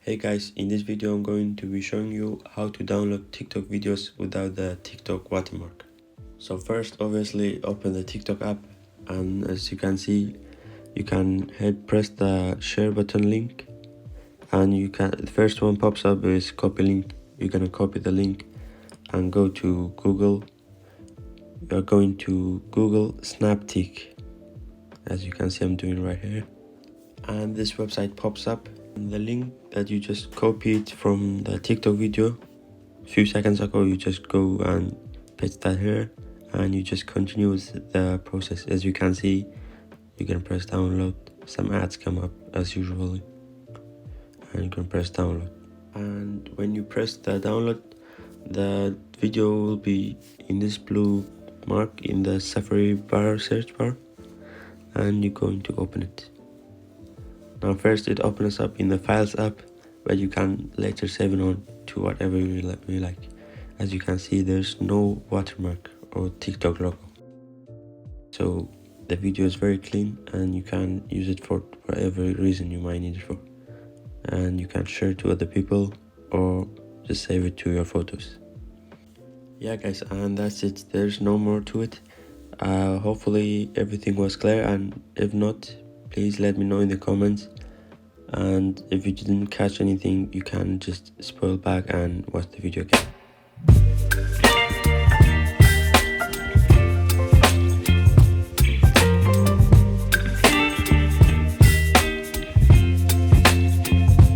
Hey guys, in this video I'm going to be showing you how to download TikTok videos without the TikTok watermark. So first, obviously open the TikTok app, and as you can see, you can press the share button link, and the first one pops up is copy link. You're gonna copy the link and go to Google. You're going to Google Snaptik, as you can see I'm doing right here, and this website pops up. The link that you just copied from the TikTok video a few seconds ago, you just go and paste that here, and you just continue with the process. As you can see, you can press download, some ads come up as usually, and you can press download. And when you press the download, the video will be in this blue mark in the Safari bar, search bar, and you're going to open it. Now first it opens up in the Files app, but you can later save it on to whatever you like. As you can see, there's no watermark or TikTok logo. So the video is very clean, and you can use it for whatever reason you might need it for. And you can share it to other people or just save it to your photos. Yeah guys, and that's it. There's no more to it. Hopefully everything was clear, and if not, please let me know in the comments. And if you didn't catch anything, you can just scroll back and watch the video again.